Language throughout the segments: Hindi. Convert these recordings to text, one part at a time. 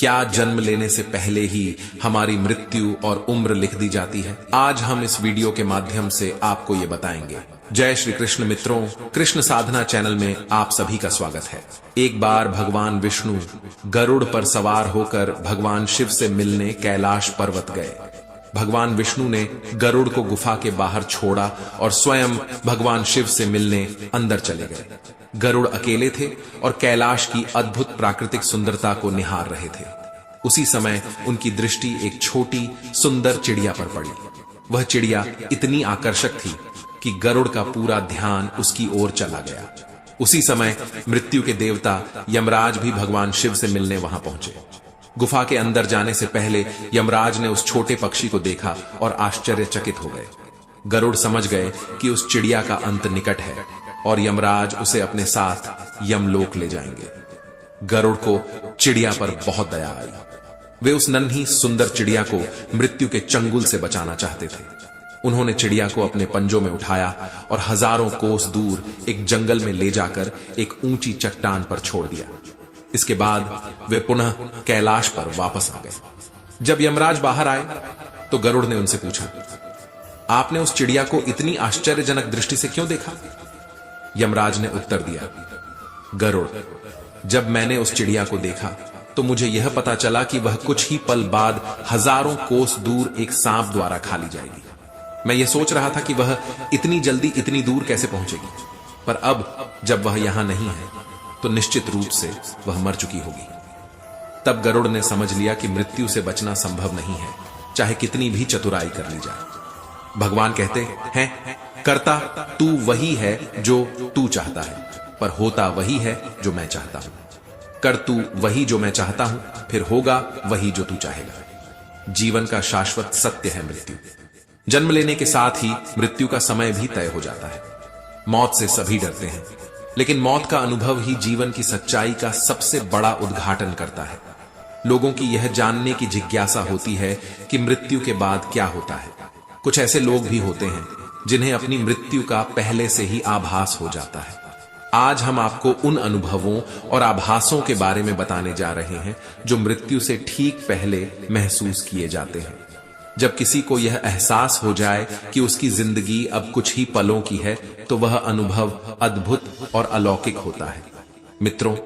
क्या जन्म लेने से पहले ही हमारी मृत्यु और उम्र लिख दी जाती है? आज हम इस वीडियो के माध्यम से आपको ये बताएंगे। जय श्री कृष्ण मित्रों, कृष्ण साधना चैनल में आप सभी का स्वागत है। एक बार भगवान विष्णु गरुड़ पर सवार होकर भगवान शिव से मिलने कैलाश पर्वत गए। भगवान विष्णु ने गरुड़ को गुफा के बाहर छोड़ा और स्वयं भगवान शिव से मिलने अंदर चले गए। गरुड़ अकेले थे और कैलाश की अद्भुत प्राकृतिक सुंदरता को निहार रहे थे। उसी समय उनकी दृष्टि एक छोटी सुंदर चिड़िया पर पड़ी। वह चिड़िया इतनी आकर्षक थी कि गरुड़ का पूरा ध्यान उसकी ओर चला गया। उसी समय मृत्यु के देवता यमराज भी भगवान शिव से मिलने वहां पहुंचे। गुफा के अंदर जाने से पहले यमराज ने उस छोटे पक्षी को देखा और आश्चर्यचकित हो गए। गरुड़ समझ गए कि उस चिड़िया का अंत निकट है और यमराज उसे अपने साथ यमलोक ले जाएंगे। गरुड़ को चिड़िया पर बहुत दया आई। वे उस नन्ही सुंदर चिड़िया को मृत्यु के चंगुल से बचाना चाहते थे। उन्होंने चिड़िया को अपने पंजों में उठाया और हजारों कोस दूर एक जंगल में ले जाकर एक ऊंची चट्टान पर छोड़ दिया। इसके बाद वे पुनः कैलाश पर वापस आ गए। जब यमराज बाहर आए तो गरुड़ ने उनसे पूछा, आपने उस चिड़िया को इतनी आश्चर्यजनक दृष्टि से क्यों देखा? यमराज ने उत्तर दिया, गरुड़, जब मैंने उस चिड़िया को देखा तो मुझे यह पता चला कि वह कुछ ही पल बाद हजारों कोस दूर एक सांप द्वारा खा ली जाएगी। मैं यह सोच रहा था कि वह इतनी जल्दी इतनी दूर कैसे पहुंचेगी, पर अब जब वह यहां नहीं है तो निश्चित रूप से वह मर चुकी होगी। तब गरुड़ ने समझ लिया कि मृत्यु से बचना संभव नहीं है, चाहे कितनी भी चतुराई कर ली जाए। भगवान कहते हैं, करता तू वही है जो तू चाहता है, पर होता वही है जो मैं चाहता हूं। कर तू वही जो मैं चाहता हूं, फिर होगा वही जो तू चाहेगा। जीवन का शाश्वत सत्य है मृत्यु। जन्म लेने के साथ ही मृत्यु का समय भी तय हो जाता है। मौत से सभी डरते हैं, लेकिन मौत का अनुभव ही जीवन की सच्चाई का सबसे बड़ा उद्घाटन करता है। लोगों की यह जानने की जिज्ञासा होती है कि मृत्यु के बाद क्या होता है। कुछ ऐसे लोग भी होते हैं जिन्हें अपनी मृत्यु का पहले से ही आभास हो जाता है। आज हम आपको उन अनुभवों और आभासों के बारे में बताने जा रहे हैं जो मृत्यु से ठीक पहले महसूस किए जाते हैं। जब किसी को यह एहसास हो जाए कि उसकी जिंदगी अब कुछ ही पलों की है, तो वह अनुभव अद्भुत और अलौकिक होता है। मित्रों,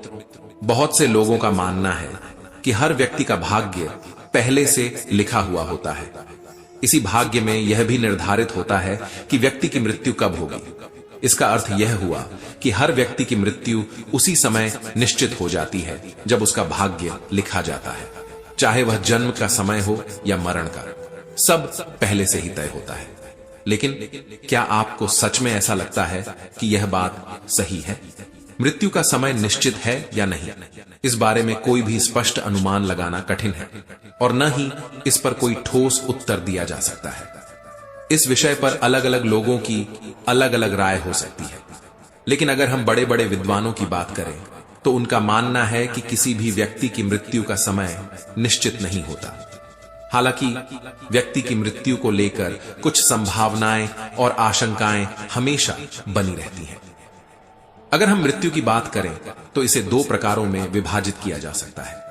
बहुत से लोगों का मानना है कि हर व्यक्ति का भाग्य पहले से लिखा हुआ होता है। इसी भाग्य में यह भी निर्धारित होता है कि व्यक्ति की मृत्यु कब होगी। इसका अर्थ यह हुआ कि हर व्यक्ति की मृत्यु उसी समय निश्चित हो जाती है जब उसका भाग्य लिखा जाता है, चाहे वह जन्म का समय हो या मरण का। सब पहले से ही तय होता है। लेकिन क्या आपको सच में ऐसा लगता है कि यह बात सही है? मृत्यु का समय निश्चित है या नहीं, इस बारे में कोई भी स्पष्ट अनुमान लगाना कठिन है और न ही इस पर कोई ठोस उत्तर दिया जा सकता है। इस विषय पर अलग अलग लोगों की अलग अलग राय हो सकती है। लेकिन अगर हम बड़े बड़े विद्वानों की बात करें तो उनका मानना है कि किसी भी व्यक्ति की मृत्यु का समय निश्चित नहीं होता। हालांकि व्यक्ति की मृत्यु को लेकर कुछ संभावनाएं और आशंकाएं हमेशा बनी रहती हैं। अगर हम मृत्यु की बात करें तो इसे दो प्रकारों में विभाजित किया जा सकता है।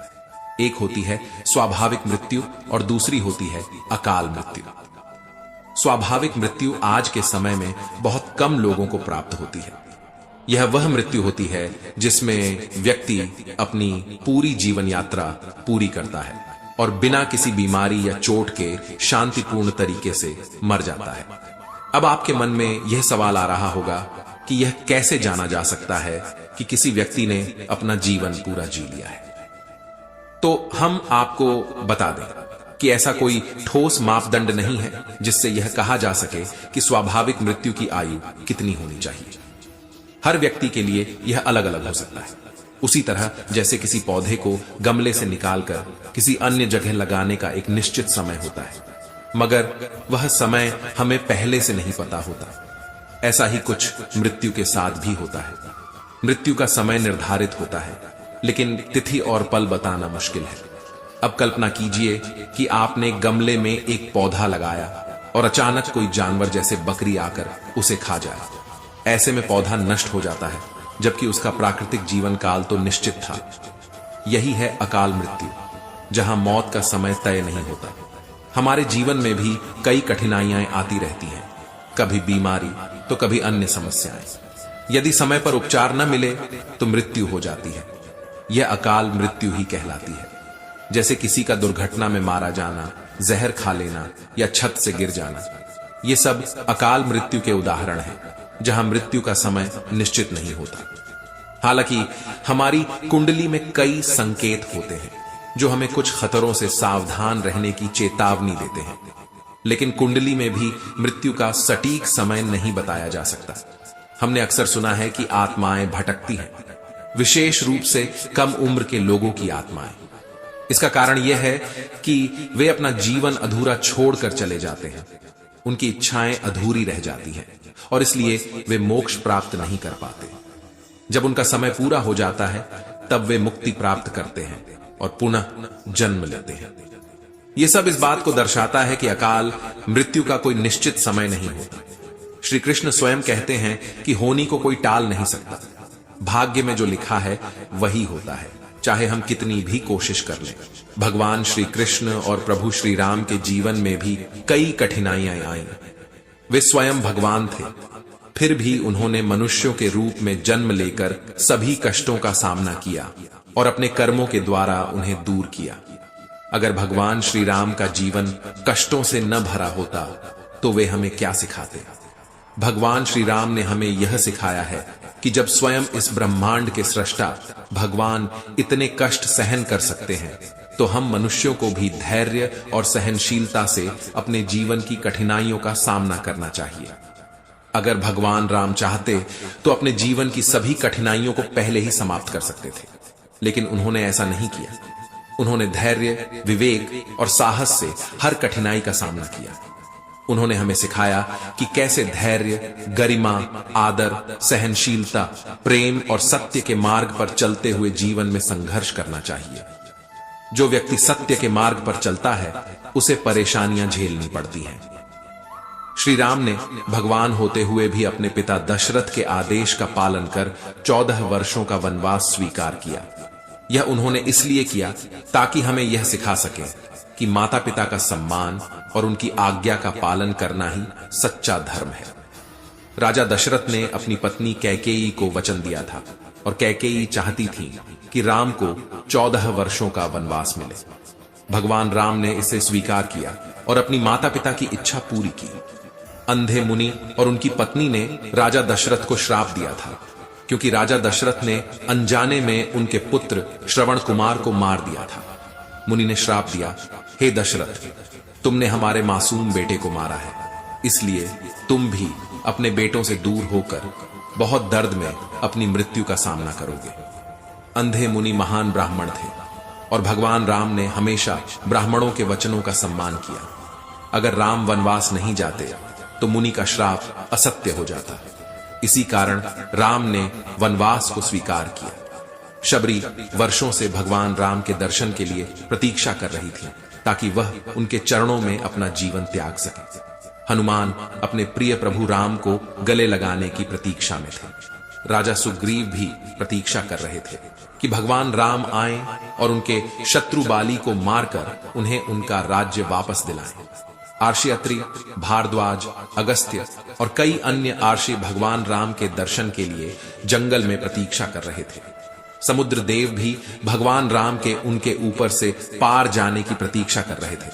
एक होती है स्वाभाविक मृत्यु और दूसरी होती है अकाल मृत्यु। स्वाभाविक मृत्यु आज के समय में बहुत कम लोगों को प्राप्त होती है। यह वह मृत्यु होती है जिसमें व्यक्ति अपनी पूरी जीवन यात्रा पूरी करता है और बिना किसी बीमारी या चोट के शांतिपूर्ण तरीके से मर जाता है। अब आपके मन में यह सवाल आ रहा होगा कि यह कैसे जाना जा सकता है कि किसी व्यक्ति ने अपना जीवन पूरा जी लिया है। तो हम आपको बता दें कि ऐसा कोई ठोस मापदंड नहीं है जिससे यह कहा जा सके कि स्वाभाविक मृत्यु की आयु कितनी होनी चाहिए। हर व्यक्ति के लिए यह अलग अलग हो सकता है। उसी तरह जैसे किसी पौधे को गमले से निकालकर किसी अन्य जगह लगाने का एक निश्चित समय होता है, मगर वह समय हमें पहले से नहीं पता होता। ऐसा ही कुछ मृत्यु के साथ भी होता है। मृत्यु का समय निर्धारित होता है, लेकिन तिथि और पल बताना मुश्किल है। अब कल्पना कीजिए कि आपने गमले में एक पौधा लगाया और अचानक कोई जानवर जैसे बकरी आकर उसे खा जाए। ऐसे में पौधा नष्ट हो जाता है, जबकि उसका प्राकृतिक जीवन काल तो निश्चित था। यही है अकाल मृत्यु। जहां मौत का समय तय नहीं होता। हमारे जीवन में भी कई कठिनाइयां आती रहती हैं, कभी बीमारी तो कभी अन्य समस्याएं। यदि समय पर उपचार न मिले तो मृत्यु हो जाती है। यह अकाल मृत्यु ही कहलाती है। जैसे किसी का दुर्घटना में मारा जाना, जहर खा लेना या छत से गिर जाना, ये सब अकाल मृत्यु के उदाहरण हैं, जहां मृत्यु का समय निश्चित नहीं होता। हालांकि हमारी कुंडली में कई संकेत होते हैं जो हमें कुछ खतरों से सावधान रहने की चेतावनी देते हैं, लेकिन कुंडली में भी मृत्यु का सटीक समय नहीं बताया जा सकता। हमने अक्सर सुना है कि आत्माएं भटकती हैं, विशेष रूप से कम उम्र के लोगों की आत्माएं। इसका कारण यह है कि वे अपना जीवन अधूरा छोड़कर चले जाते हैं, उनकी इच्छाएं अधूरी रह जाती हैं और इसलिए वे मोक्ष प्राप्त नहीं कर पाते। जब उनका समय पूरा हो जाता है तब वे मुक्ति प्राप्त करते हैं और पुनः जन्म लेते हैं। यह सब इस बात को दर्शाता है कि अकाल मृत्यु का कोई निश्चित समय नहीं होता। श्री कृष्ण स्वयं कहते हैं कि होनी को कोई टाल नहीं सकता। भाग्य में जो लिखा है वही होता है, चाहे हम कितनी भी कोशिश कर लें। भगवान श्री कृष्ण और प्रभु श्री राम के जीवन में भी कई कठिनाइयां आईं। वे स्वयं भगवान थे, फिर भी उन्होंने मनुष्यों के रूप में जन्म लेकर सभी कष्टों का सामना किया और अपने कर्मों के द्वारा उन्हें दूर किया। अगर भगवान श्री राम का जीवन कष्टों से न भरा होता तो वे हमें क्या सिखाते। भगवान श्री राम ने हमें यह सिखाया है कि जब स्वयं इस ब्रह्मांड के सृष्टा भगवान इतने कष्ट सहन कर सकते हैं तो हम मनुष्यों को भी धैर्य और सहनशीलता से अपने जीवन की कठिनाइयों का सामना करना चाहिए। अगर भगवान राम चाहते तो अपने जीवन की सभी कठिनाइयों को पहले ही समाप्त कर सकते थे, लेकिन उन्होंने ऐसा नहीं किया। उन्होंने धैर्य, विवेक और साहस से हर कठिनाई का सामना किया। उन्होंने हमें सिखाया कि कैसे धैर्य, गरिमा, आदर, सहनशीलता, प्रेम और सत्य के मार्ग पर चलते हुए जीवन में संघर्ष करना चाहिए। जो व्यक्ति सत्य के मार्ग पर चलता है उसे परेशानियां झेलनी पड़ती हैं। श्री राम ने भगवान होते हुए भी अपने पिता दशरथ के आदेश का पालन कर 14 वर्षों का वनवास स्वीकार किया। यह उन्होंने इसलिए किया ताकि हमें यह सिखा सके कि माता पिता का सम्मान और उनकी आज्ञा का पालन करना ही सच्चा धर्म है। राजा दशरथ ने अपनी पत्नी कैकेयी को वचन दिया था और कैकेयी चाहती थी कि राम को 14 वर्षों का वनवास मिले। भगवान राम ने इसे स्वीकार किया और अपनी माता पिता की इच्छा पूरी की। अंधे मुनि और उनकी पत्नी ने राजा दशरथ को श्राप दिया था, क्योंकि राजा दशरथ ने अनजाने में उनके पुत्र श्रवण कुमार को मार दिया था। मुनि ने श्राप दिया, हे दशरथ, तुमने हमारे मासूम बेटे को मारा है, इसलिए तुम भी अपने बेटों से दूर होकर बहुत दर्द में अपनी मृत्यु का सामना करोगे। अंधे मुनि महान ब्राह्मण थे और भगवान राम ने हमेशा ब्राह्मणों के वचनों का सम्मान किया। अगर राम वनवास नहीं जाते तो मुनि का श्राप असत्य हो जाता। इसी कारण राम ने वनवास को स्वीकार किया। शबरी वर्षों से भगवान राम के दर्शन के लिए प्रतीक्षा कर रही थी ताकि वह उनके चरणों में अपना जीवन त्याग सके। हनुमान अपने प्रिय प्रभु राम को गले लगाने की प्रतीक्षा में थे। राजा सुग्रीव भी प्रतीक्षा कर रहे थे कि भगवान राम आए और उनके शत्रु बाली को मारकर उन्हें उनका राज्य वापस दिलाएं। आर्षि अत्रि, भारद्वाज, अगस्त्य और कई अन्य आर्षि भगवान राम के दर्शन के लिए जंगल में प्रतीक्षा कर रहे थे। समुद्र देव भी भगवान राम के उनके ऊपर से पार जाने की प्रतीक्षा कर रहे थे।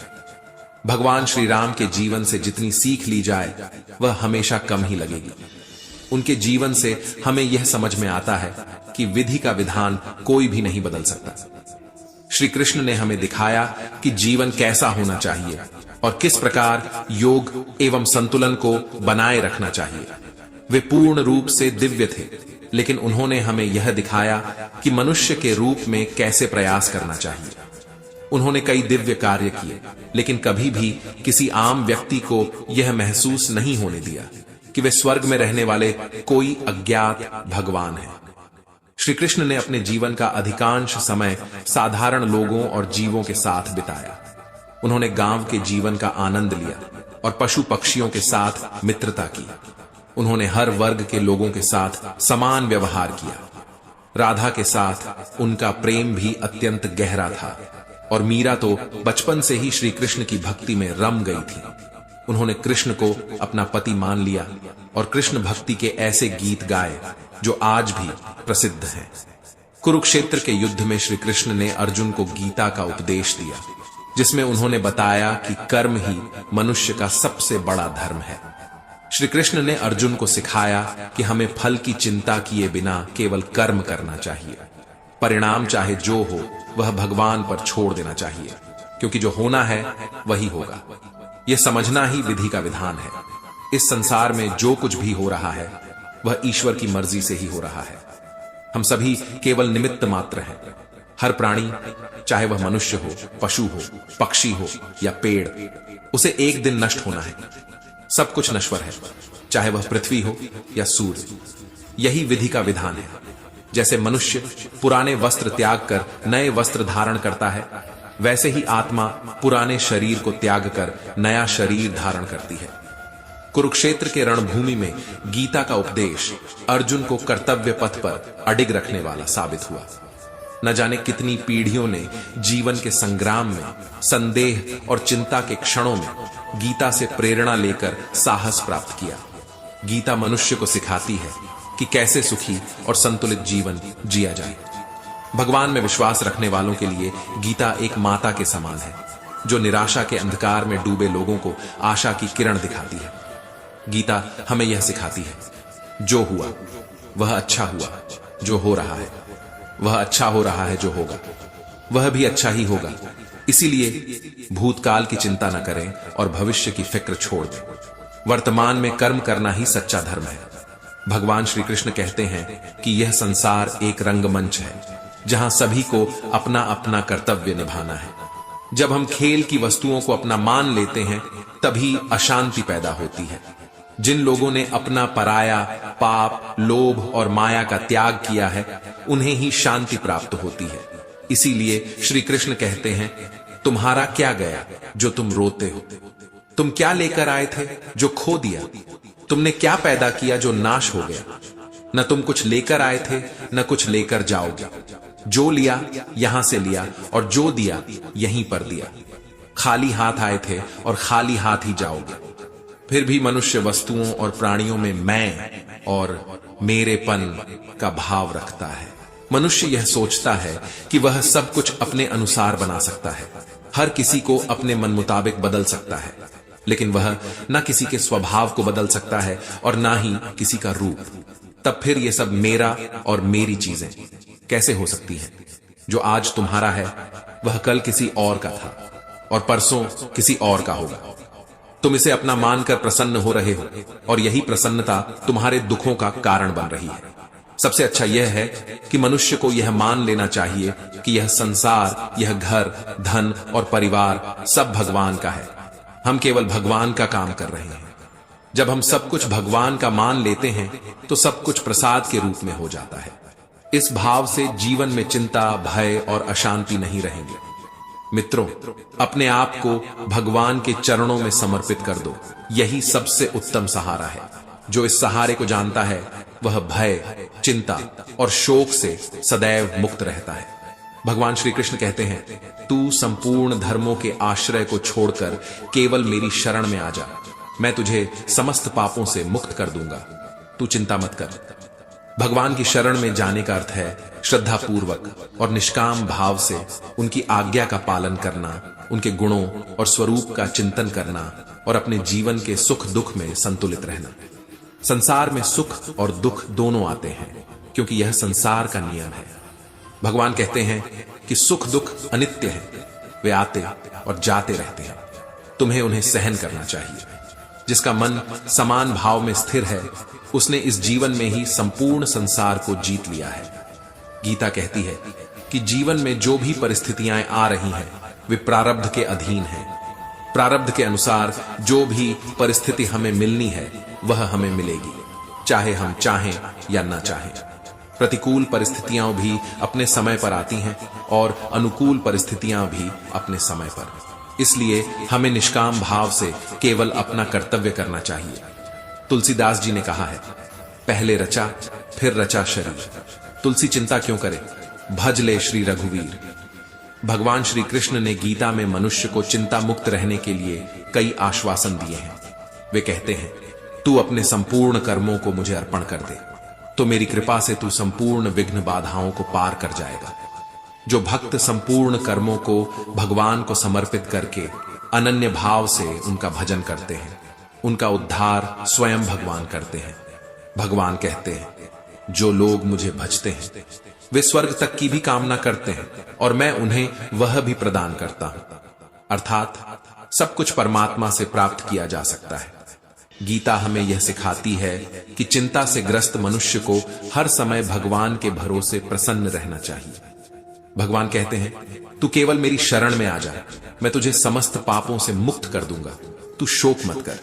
भगवान श्री राम के जीवन से जितनी सीख ली जाए वह हमेशा कम ही लगेगी। उनके जीवन से हमें यह समझ में आता है कि विधि का विधान कोई भी नहीं बदल सकता। श्री कृष्ण ने हमें दिखाया कि जीवन कैसा होना चाहिए और किस प्रकार योग एवं संतुलन को बनाए रखना चाहिए। वे पूर्ण रूप से दिव्य थे, लेकिन उन्होंने हमें यह दिखाया कि मनुष्य के रूप में कैसे प्रयास करना चाहिए। उन्होंने कई दिव्य कार्य किए, लेकिन कभी भी किसी आम व्यक्ति को यह महसूस नहीं होने दिया कि वे स्वर्ग में रहने वाले कोई अज्ञात भगवान हैं। श्री कृष्ण ने अपने जीवन का अधिकांश समय साधारण लोगों और जीवों के साथ बिताया। उन्होंने गांव के जीवन का आनंद लिया और पशु पक्षियों के साथ मित्रता की। उन्होंने हर वर्ग के लोगों के साथ समान व्यवहार किया। राधा के साथ उनका प्रेम भी अत्यंत गहरा था। और मीरा तो बचपन से ही श्री कृष्ण की भक्ति में रम गई थी। उन्होंने कृष्ण को अपना पति मान लिया और कृष्ण भक्ति के ऐसे गीत गाए जो आज भी प्रसिद्ध हैं। कुरुक्षेत्र के युद्ध में श्री कृष्ण ने अर्जुन को गीता का उपदेश दिया, जिसमें उन्होंने बताया कि कर्म ही मनुष्य का सबसे बड़ा धर्म है। श्री कृष्ण ने अर्जुन को सिखाया कि हमें फल की चिंता किए बिना केवल कर्म करना चाहिए। परिणाम चाहे जो हो वह भगवान पर छोड़ देना चाहिए, क्योंकि जो होना है वही होगा। यह समझना ही विधि का विधान है। इस संसार में जो कुछ भी हो रहा है वह ईश्वर की मर्जी से ही हो रहा है। हम सभी केवल निमित्त मात्र हैं। हर प्राणी, चाहे वह मनुष्य हो, पशु हो, पक्षी हो या पेड़, उसे एक दिन नष्ट होना है। सब कुछ नश्वर है, चाहे वह पृथ्वी हो या सूर्य। यही विधि का विधान है। जैसे मनुष्य पुराने वस्त्र त्याग कर नए वस्त्र धारण करता है, वैसे ही आत्मा पुराने शरीर को त्याग कर नया शरीर धारण करती है। कुरुक्षेत्र के रणभूमि में गीता का उपदेश अर्जुन को कर्तव्य पथ पर अडिग रखने वाला साबित हुआ। न जाने कितनी पीढ़ियों ने जीवन के संग्राम में, संदेह और चिंता के क्षणों में गीता से प्रेरणा लेकर साहस प्राप्त किया। गीता मनुष्य को सिखाती है कि कैसे सुखी और संतुलित जीवन जिया जाए। भगवान में विश्वास रखने वालों के लिए गीता एक माता के समान है, जो निराशा के अंधकार में डूबे लोगों को आशा की किरण दिखाती है। गीता हमें यह सिखाती है, जो हुआ वह अच्छा हुआ, जो हो रहा है वह अच्छा हो रहा है, जो होगा वह भी अच्छा ही होगा। इसीलिए भूतकाल की चिंता न करें और भविष्य की फिक्र छोड़ दें। वर्तमान में कर्म करना ही सच्चा धर्म है। भगवान श्री कृष्ण कहते हैं कि यह संसार एक रंगमंच है, जहां सभी को अपना अपना कर्तव्य निभाना है। जब हम खेल की वस्तुओं को अपना मान लेते हैं, तभी अशांति पैदा होती है। जिन लोगों ने अपना पराया, पाप, लोभ और माया का त्याग किया है, उन्हें ही शांति प्राप्त होती है। इसीलिए श्री कृष्ण कहते हैं, तुम्हारा क्या गया जो तुम रोते हो? तुम क्या लेकर आए थे जो खो दिया? तुमने क्या पैदा किया जो नाश हो गया? न तुम कुछ लेकर आए थे, न कुछ लेकर जाओगे। जो लिया यहां से लिया और जो दिया यहीं पर दिया। खाली हाथ आए थे और खाली हाथ ही जाओगे। फिर भी मनुष्य वस्तुओं और प्राणियों में मैं और मेरेपन का भाव रखता है। मनुष्य यह सोचता है कि वह सब कुछ अपने अनुसार बना सकता है, हर किसी को अपने मन मुताबिक बदल सकता है, लेकिन वह न किसी के स्वभाव को बदल सकता है और ना ही किसी का रूप। तब फिर ये सब मेरा और मेरी चीजें कैसे हो सकती हैं? जो आज तुम्हारा है वह कल किसी और का था और परसों किसी और का होगा। तुम इसे अपना मानकर प्रसन्न हो रहे हो और यही प्रसन्नता तुम्हारे दुखों का कारण बन रही है। सबसे अच्छा यह है कि मनुष्य को यह मान लेना चाहिए कि यह संसार, यह घर, धन और परिवार सब भगवान का है। हम केवल भगवान का काम कर रहे हैं। जब हम सब कुछ भगवान का मान लेते हैं तो सब कुछ प्रसाद के रूप में हो जाता है। इस भाव से जीवन में चिंता, भय और अशांति नहीं रहेंगे। मित्रों, अपने आप को भगवान के चरणों में समर्पित कर दो। यही सबसे उत्तम सहारा है। जो इस सहारे को जानता है वह भय, चिंता और शोक से सदैव मुक्त रहता है। भगवान श्री कृष्ण कहते हैं, तू संपूर्ण धर्मों के आश्रय को छोड़कर केवल मेरी शरण में आ जा, मैं तुझे समस्त पापों से मुक्त कर दूंगा। तू चिंता मत कर। भगवान की शरण में जाने का अर्थ है श्रद्धा पूर्वक और निष्काम भाव से उनकी आज्ञा का पालन करना, उनके गुणों और स्वरूप का चिंतन करना और अपने जीवन के सुख दुख में संतुलित रहना। संसार में सुख और दुख दोनों आते हैं, क्योंकि यह संसार का नियम है। भगवान कहते हैं कि सुख दुख अनित्य हैं, वे आते और जाते रहते हैं। तुम्हें उन्हें सहन करना चाहिए। जिसका मन समान भाव में स्थिर है, उसने इस जीवन में ही संपूर्ण संसार को जीत लिया है। गीता कहती है कि जीवन में जो भी परिस्थितियां आ रही हैं, वे प्रारब्ध के अधीन हैं। प्रारब्ध के अनुसार जो भी परिस्थिति हमें मिलनी है वह हमें मिलेगी, चाहे हम चाहें या ना चाहें। प्रतिकूल परिस्थितियां भी अपने समय पर आती हैं और अनुकूल परिस्थितियां भी अपने समय पर। इसलिए हमें निष्काम भाव से केवल अपना कर्तव्य करना चाहिए। तुलसीदास जी ने कहा है, पहले रचा फिर रचा शरीर, तुलसी चिंता क्यों करे, भज ले श्री रघुवीर। भगवान श्री कृष्ण ने गीता में मनुष्य को चिंता मुक्त रहने के लिए कई आश्वासन दिए हैं। वे कहते हैं, तू अपने संपूर्ण कर्मों को मुझे अर्पण कर दे, तो मेरी कृपा से तू संपूर्ण विघ्न बाधाओं को पार कर जाएगा। जो भक्त संपूर्ण कर्मों को भगवान को समर्पित करके अनन्य भाव से उनका भजन करते हैं, उनका उद्धार स्वयं भगवान करते हैं। भगवान कहते हैं, जो लोग मुझे भजते हैं वे स्वर्ग तक की भी कामना करते हैं और मैं उन्हें वह भी प्रदान करता हूं। अर्थात सब कुछ परमात्मा से प्राप्त किया जा सकता है। गीता हमें यह सिखाती है कि चिंता से ग्रस्त मनुष्य को हर समय भगवान के भरोसे प्रसन्न रहना चाहिए। भगवान कहते हैं, तू केवल मेरी शरण में आ जा, मैं तुझे समस्त पापों से मुक्त कर दूंगा, तू शोक मत कर।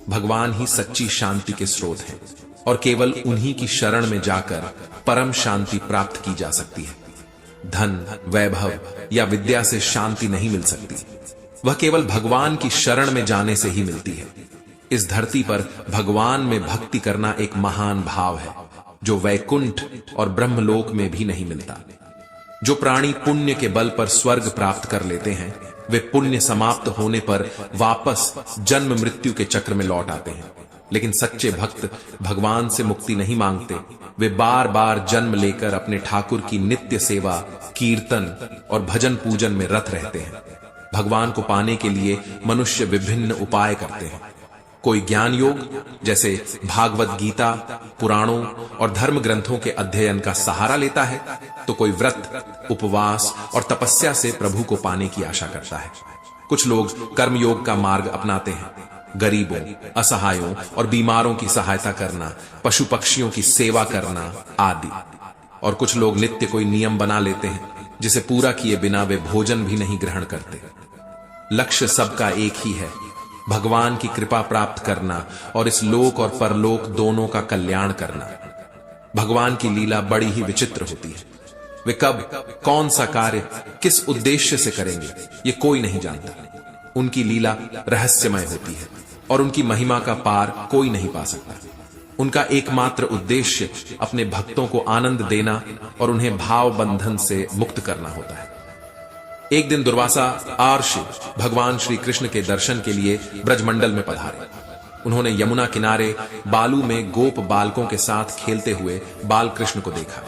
भगवान ही सच्ची शांति के स्रोत हैं और केवल उन्हीं की शरण में जाकर परम शांति प्राप्त की जा सकती है। धन, वैभव या विद्या से शांति नहीं मिल सकती, वह केवल भगवान की शरण में जाने से ही मिलती है। इस धरती पर भगवान में भक्ति करना एक महान भाव है जो वैकुंठ और ब्रह्मलोक में भी नहीं मिलता। जो प्राणी पुण्य के बल पर स्वर्ग प्राप्त कर लेते हैं, वे पुण्य समाप्त होने पर वापस जन्म मृत्यु के चक्र में लौट आते हैं। लेकिन सच्चे भक्त भगवान से मुक्ति नहीं मांगते, वे बार बार जन्म लेकर अपने ठाकुर की नित्य सेवा, कीर्तन और भजन पूजन में रत रहते हैं। भगवान को पाने के लिए मनुष्य विभिन्न उपाय करते हैं। कोई ज्ञान योग जैसे भागवत गीता, पुराणों और धर्म ग्रंथों के अध्ययन का सहारा लेता है, तो कोई व्रत, उपवास और तपस्या से प्रभु को पाने की आशा करता है। कुछ लोग कर्मयोग का मार्ग अपनाते हैं, गरीबों, असहायों और बीमारों की सहायता करना, पशु पक्षियों की सेवा करना आदि। और कुछ लोग नित्य कोई नियम बना लेते हैं जिसे पूरा किए बिना वे भोजन भी नहीं ग्रहण करते। लक्ष्य सबका एक ही है, भगवान की कृपा प्राप्त करना और इस लोक और परलोक दोनों का कल्याण करना। भगवान की लीला बड़ी ही विचित्र होती है। वे कब कौन सा कार्य किस उद्देश्य से करेंगे ये कोई नहीं जानता। उनकी लीला रहस्यमय होती है और उनकी महिमा का पार कोई नहीं पा सकता। उनका एकमात्र उद्देश्य अपने भक्तों को आनंद देना और उन्हें भाव बंधन से मुक्त करना होता है। एक दिन दुर्वासा आर्षि भगवान श्री कृष्ण के दर्शन के लिए ब्रजमंडल में पधारे। उन्होंने यमुना किनारे बालू में गोप बालकों के साथ खेलते हुए बाल कृष्ण को देखा।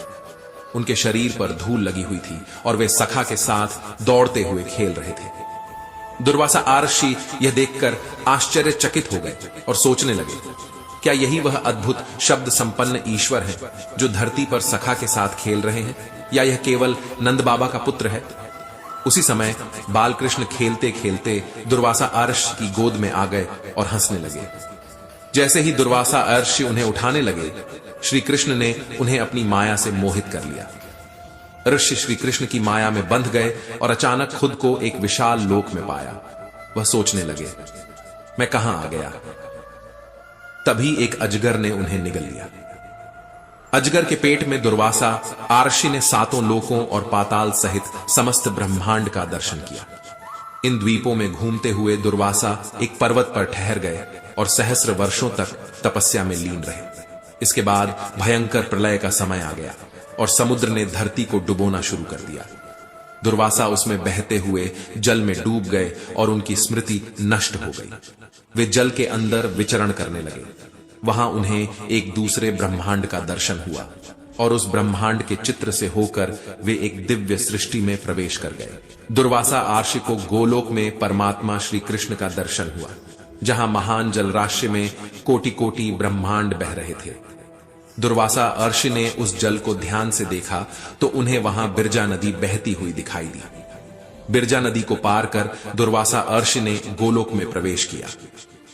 उनके शरीर पर धूल लगी हुई थी और वे सखा के साथ दौड़ते हुए खेल रहे थे। दुर्वासा आर्षि यह देखकर आश्चर्यचकित हो गए और सोचने लगे, क्या यही वह अद्भुत शब्द संपन्न ईश्वर है जो धरती पर सखा के साथ खेल रहे हैं, या यह केवल नंद बाबा का पुत्र है? उसी समय बालकृष्ण खेलते खेलते दुर्वासा अर्ष की गोद में आ गए और हंसने लगे। जैसे ही दुर्वासा अर्ष उन्हें उठाने लगे, श्री कृष्ण ने उन्हें अपनी माया से मोहित कर लिया। ऋषि श्री कृष्ण की माया में बंध गए और अचानक खुद को एक विशाल लोक में पाया। वह सोचने लगे, मैं कहां आ गया? तभी एक अजगर ने उन्हें निगल लिया। अजगर के पेट में दुर्वासा आर्षि ने सातों लोकों और पाताल सहित समस्त ब्रह्मांड का दर्शन किया। इन द्वीपों में घूमते हुए दुर्वासा एक पर्वत पर ठहर गए और सहस्र वर्षों तक तपस्या में लीन रहे। इसके बाद भयंकर प्रलय का समय आ गया और समुद्र ने धरती को डुबोना शुरू कर दिया। दुर्वासा उसमें बहते हुए जल में डूब गए और उनकी स्मृति नष्ट हो गई। वे जल के अंदर विचरण करने लगे। वहां उन्हें एक दूसरे ब्रह्मांड का दर्शन हुआ और उस ब्रह्मांड के चित्र से होकर वे एक दिव्य सृष्टि में प्रवेश कर गए। दुर्वासा आर्षि को गोलोक में परमात्मा श्री कृष्ण का दर्शन हुआ, जहां महान जलराशि में कोटि कोटि ब्रह्मांड बह रहे थे। दुर्वासा अर्षि ने उस जल को ध्यान से देखा तो उन्हें वहां बिरजा नदी बहती हुई दिखाई दी। बिरजा नदी को पार कर दुर्वासा अर्षि ने गोलोक में प्रवेश किया।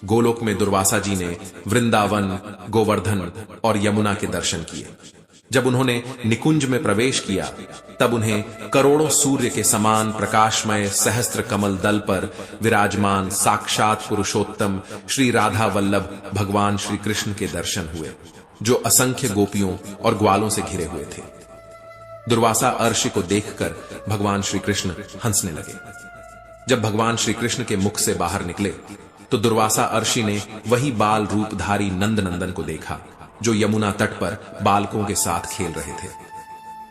गोलोक में दुर्वासा जी ने वृंदावन, गोवर्धन और यमुना के दर्शन किए। जब उन्होंने निकुंज में प्रवेश किया तब उन्हें करोड़ों सूर्य के समान प्रकाशमय सहस्त्र कमल दल पर विराजमान साक्षात पुरुषोत्तम श्री राधा वल्लभ भगवान श्री कृष्ण के दर्शन हुए, जो असंख्य गोपियों और ग्वालों से घिरे हुए थे। दुर्वासा अर्षि को देखकर भगवान श्री कृष्ण हंसने लगे। जब भगवान श्री कृष्ण के मुख से बाहर निकले तो दुर्वासा अर्षि ने वही बाल रूपधारी नंद नंदन को देखा, जो यमुना तट पर बालकों के साथ खेल रहे थे।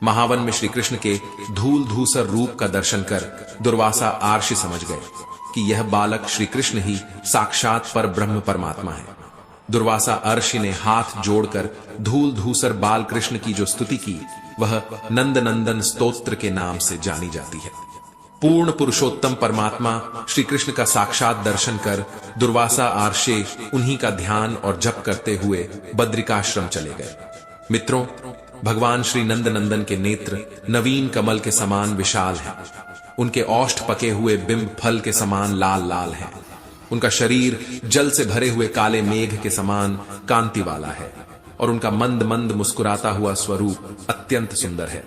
महावन में श्री कृष्ण के धूल धूसर रूप का दर्शन कर दुर्वासा आर्षि समझ गए कि यह बालक श्री कृष्ण ही साक्षात पर ब्रह्म परमात्मा है। दुर्वासा अर्षि ने हाथ जोड़कर धूल धूसर बाल कृष्ण की जो स्तुति की वह नंद नंदन स्तोत्र के नाम से जानी जाती है। पूर्ण पुरुषोत्तम परमात्मा श्री कृष्ण का साक्षात दर्शन कर दुर्वासा आर्षे उन्हीं का ध्यान और जप करते हुए बद्रिकाश्रम चले गए। मित्रों, भगवान श्री नंद नंदन के नेत्र नवीन कमल के समान विशाल हैं। उनके ओष्ठ पके हुए बिंब फल के समान लाल लाल हैं। उनका शरीर जल से भरे हुए काले मेघ के समान कांति वाला है और उनका मंद मंद मुस्कुराता हुआ स्वरूप अत्यंत सुंदर है।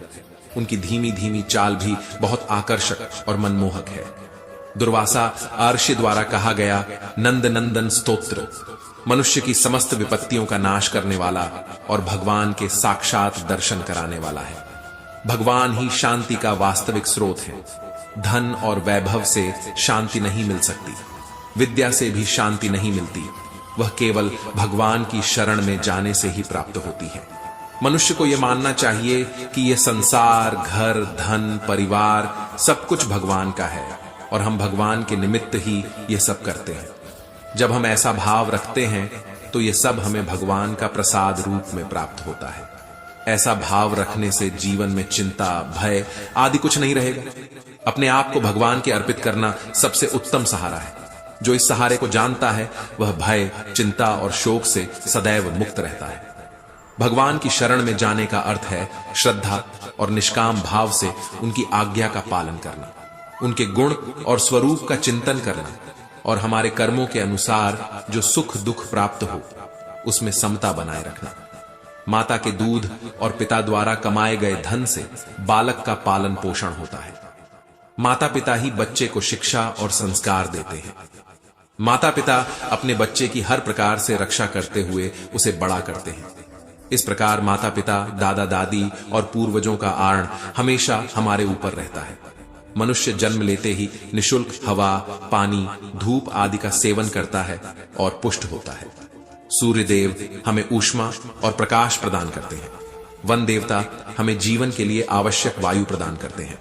उनकी धीमी धीमी चाल भी बहुत आकर्षक और मनमोहक है। दुर्वासा आर्षि द्वारा कहा गया नंद नंदन स्तोत्र मनुष्य की समस्त विपत्तियों का नाश करने वाला और भगवान के साक्षात दर्शन कराने वाला है। भगवान ही शांति का वास्तविक स्रोत है। धन और वैभव से शांति नहीं मिल सकती, विद्या से भी शांति नहीं मिलती, वह केवल भगवान की शरण में जाने से ही प्राप्त होती है। मनुष्य को यह मानना चाहिए कि यह संसार, घर, धन, परिवार सब कुछ भगवान का है और हम भगवान के निमित्त ही यह सब करते हैं। जब हम ऐसा भाव रखते हैं तो यह सब हमें भगवान का प्रसाद रूप में प्राप्त होता है। ऐसा भाव रखने से जीवन में चिंता, भय आदि कुछ नहीं रहेगा। अपने आप को भगवान के अर्पित करना सबसे उत्तम सहारा है। जो इस सहारे को जानता है वह भय, चिंता और शोक से सदैव मुक्त रहता है। भगवान की शरण में जाने का अर्थ है श्रद्धा और निष्काम भाव से उनकी आज्ञा का पालन करना, उनके गुण और स्वरूप का चिंतन करना और हमारे कर्मों के अनुसार जो सुख दुख प्राप्त हो उसमें समता बनाए रखना। माता के दूध और पिता द्वारा कमाए गए धन से बालक का पालन पोषण होता है। माता पिता ही बच्चे को शिक्षा और संस्कार देते हैं। माता पिता अपने बच्चे की हर प्रकार से रक्षा करते हुए उसे बड़ा करते हैं। इस प्रकार माता पिता, दादा दादी और पूर्वजों का आर्ण हमेशा हमारे ऊपर रहता है। मनुष्य जन्म लेते ही निशुल्क हवा, पानी, धूप आदि का सेवन करता है और पुष्ट होता है। सूर्य देव हमें ऊष्मा और प्रकाश प्रदान करते हैं। वन देवता हमें जीवन के लिए आवश्यक वायु प्रदान करते हैं।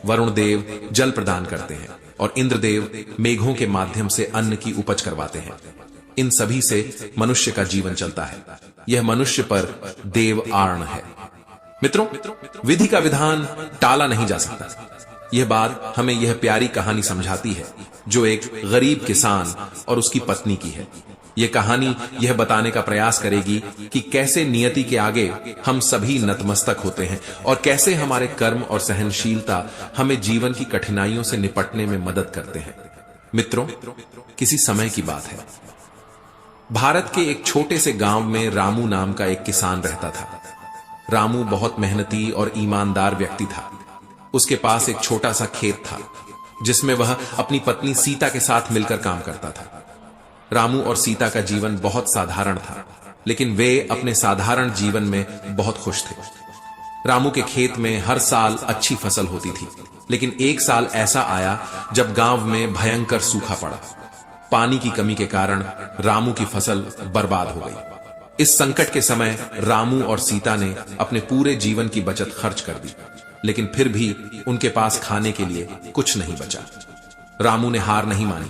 वरुण देव जल प्रदान करते हैं और इंद्रदेव मेघों के माध्यम से अन्न की उपज करवाते हैं। इन सभी से मनुष्य का जीवन चलता है। यह मनुष्य पर देव आर्ण है। मित्रों, विधि का विधान टाला नहीं जा सकता। यह बात हमें यह प्यारी कहानी समझाती है जो एक गरीब किसान और उसकी पत्नी की है। यह कहानी यह बताने का प्रयास करेगी कि कैसे नियति के आगे हम सभी नतमस्तक होते हैं और कैसे हमारे कर्म और सहनशीलता हमें जीवन की कठिनाइयों से निपटने में मदद करते हैं। मित्रों, किसी समय की बात है। भारत के एक छोटे से गांव में रामू नाम का एक किसान रहता था। रामू बहुत मेहनती और ईमानदार व्यक्ति था। उसके पास एक छोटा सा खेत था जिसमें वह अपनी पत्नी सीता के साथ मिलकर काम करता था। रामू और सीता का जीवन बहुत साधारण था, लेकिन वे अपने साधारण जीवन में बहुत खुश थे। रामू के खेत में हर साल अच्छी फसल होती थी, लेकिन एक साल ऐसा आया जब गांव में भयंकर सूखा पड़ा। पानी की कमी के कारण रामू की फसल बर्बाद हो गई। इस संकट के समय रामू और सीता ने अपने पूरे जीवन की बचत खर्च कर दी, लेकिन फिर भी उनके पास खाने के लिए कुछ नहीं बचा। रामू ने हार नहीं मानी।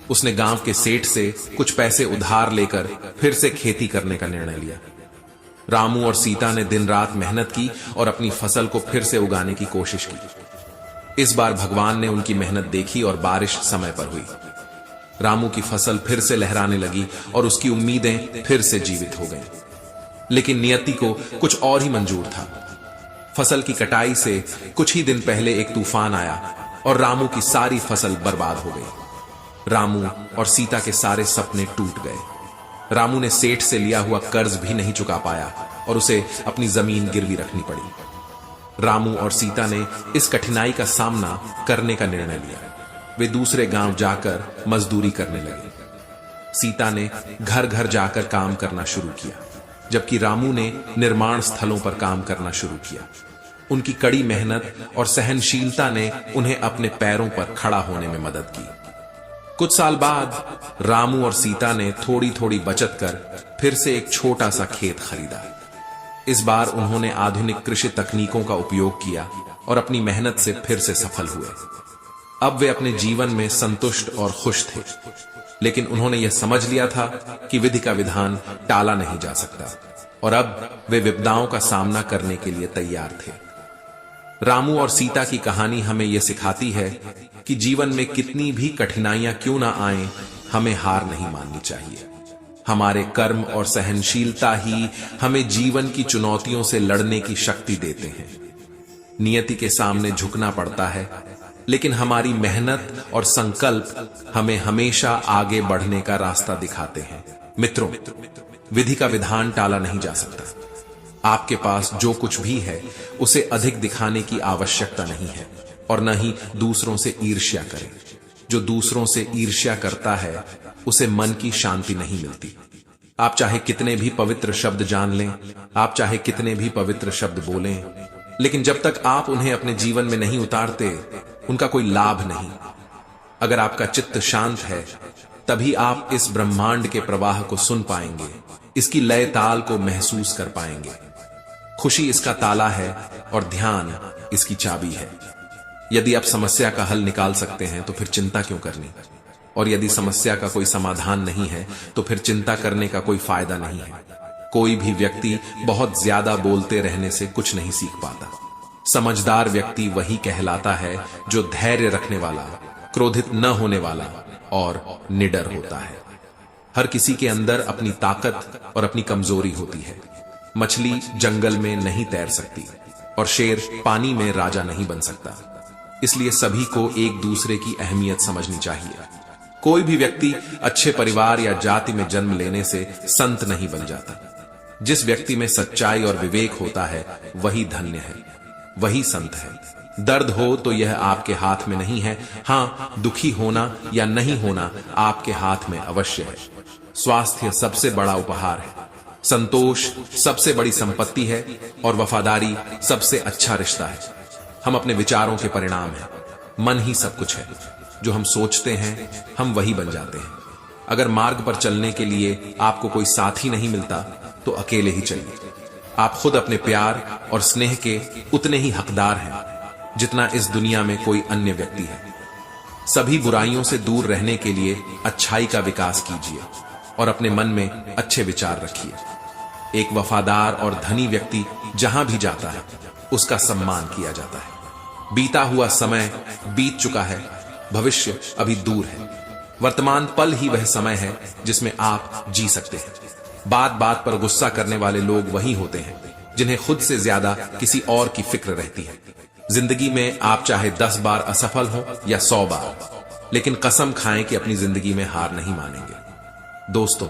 उसने गांव के सेठ से कुछ पैसे उधार लेकर फिर से खेती करने का निर्णय लिया। रामू और सीता ने दिन रात मेहनत की और अपनी फसल को फिर से उगाने की कोशिश की। इस बार भगवान ने उनकी मेहनत देखी और बारिश समय पर हुई। रामू की फसल फिर से लहराने लगी और उसकी उम्मीदें फिर से जीवित हो गईं। लेकिन नियति को कुछ और ही मंजूर था। फसल की कटाई से कुछ ही दिन पहले एक तूफान आया और रामू की सारी फसल बर्बाद हो गई। रामू और सीता के सारे सपने टूट गए। रामू ने सेठ से लिया हुआ कर्ज भी नहीं चुका पाया और उसे अपनी जमीन गिरवी रखनी पड़ी। रामू और सीता ने इस कठिनाई का सामना करने का निर्णय लिया। वे दूसरे गांव जाकर मजदूरी करने लगे। सीता ने घर घर जाकर काम करना शुरू किया, जबकि रामू ने निर्माण स्थलों पर काम करना शुरू किया। उनकी कड़ी मेहनत और सहनशीलता ने उन्हें अपने पैरों पर खड़ा होने में मदद की। कुछ साल बाद रामू और सीता ने थोड़ी थोड़ी बचत कर फिर से एक छोटा सा खेत खरीदा। इस बार उन्होंने आधुनिक कृषि तकनीकों का उपयोग किया और अपनी मेहनत से फिर से सफल हुए। अब वे अपने जीवन में संतुष्ट और खुश थे, लेकिन उन्होंने यह समझ लिया था कि विधि का विधान टाला नहीं जा सकता और अब वे विपदाओं का सामना करने के लिए तैयार थे। रामू और सीता की कहानी हमें यह सिखाती है कि जीवन में कितनी भी कठिनाइयां क्यों ना आएं, हमें हार नहीं माननी चाहिए। हमारे कर्म और सहनशीलता ही हमें जीवन की चुनौतियों से लड़ने की शक्ति देते हैं। नियति के सामने झुकना पड़ता है, लेकिन हमारी मेहनत और संकल्प हमें हमेशा आगे बढ़ने का रास्ता दिखाते हैं। मित्रों, विधि का विधान टाला नहीं जा सकता। आपके पास जो कुछ भी है उसे अधिक दिखाने की आवश्यकता नहीं है और न ही दूसरों से ईर्ष्या करें। जो दूसरों से ईर्ष्या करता है उसे मन की शांति नहीं मिलती। आप चाहे कितने भी पवित्र शब्द जान लें, आप चाहे कितने भी पवित्र शब्द बोलें, लेकिन जब तक आप उन्हें अपने जीवन में नहीं उतारते उनका कोई लाभ नहीं। अगर आपका चित्त शांत है तभी आप इस ब्रह्मांड के प्रवाह को सुन पाएंगे, इसकी लय ताल को महसूस कर पाएंगे। खुशी इसका ताला है और ध्यान इसकी चाबी है। यदि आप समस्या का हल निकाल सकते हैं तो फिर चिंता क्यों करनी, और यदि समस्या का कोई समाधान नहीं है तो फिर चिंता करने का कोई फायदा नहीं है। कोई भी व्यक्ति बहुत ज्यादा बोलते रहने से कुछ नहीं सीख पाता। समझदार व्यक्ति वही कहलाता है जो धैर्य रखने वाला, क्रोधित न होने वाला और निडर होता है। हर किसी के अंदर अपनी ताकत और अपनी कमजोरी होती है। मछली जंगल में नहीं तैर सकती और शेर पानी में राजा नहीं बन सकता। इसलिए सभी को एक दूसरे की अहमियत समझनी चाहिए। कोई भी व्यक्ति अच्छे परिवार या जाति में जन्म लेने से संत नहीं बन जाता। जिस व्यक्ति में सच्चाई और विवेक होता है वही धन्य है, वही संत है। दर्द हो तो यह आपके हाथ में नहीं है। हां, दुखी होना या नहीं होना आपके हाथ में अवश्य है। स्वास्थ्य सबसे बड़ा उपहार है, संतोष सबसे बड़ी संपत्ति है और वफादारी सबसे अच्छा रिश्ता है। हम अपने विचारों के परिणाम हैं। मन ही सब कुछ है। जो हम सोचते हैं हम वही बन जाते हैं। अगर मार्ग पर चलने के लिए आपको कोई साथी नहीं मिलता तो अकेले ही चलिए। आप खुद अपने प्यार और स्नेह के उतने ही हकदार हैं जितना इस दुनिया में कोई अन्य व्यक्ति है। सभी बुराइयों से दूर रहने के लिए अच्छाई का विकास कीजिए और अपने मन में अच्छे विचार रखिए। एक वफादार और धनी व्यक्ति जहां भी जाता है उसका सम्मान किया जाता है। बीता हुआ समय बीत चुका है, भविष्य अभी दूर है। वर्तमान पल ही वह समय है जिसमें आप जी सकते हैं। बात बात पर गुस्सा करने वाले लोग वही होते हैं जिन्हें खुद से ज्यादा किसी और की फिक्र रहती है। जिंदगी में आप चाहे 10 बार असफल हो या 100 बार, लेकिन कसम खाएं कि अपनी जिंदगी में हार नहीं मानेंगे। दोस्तों,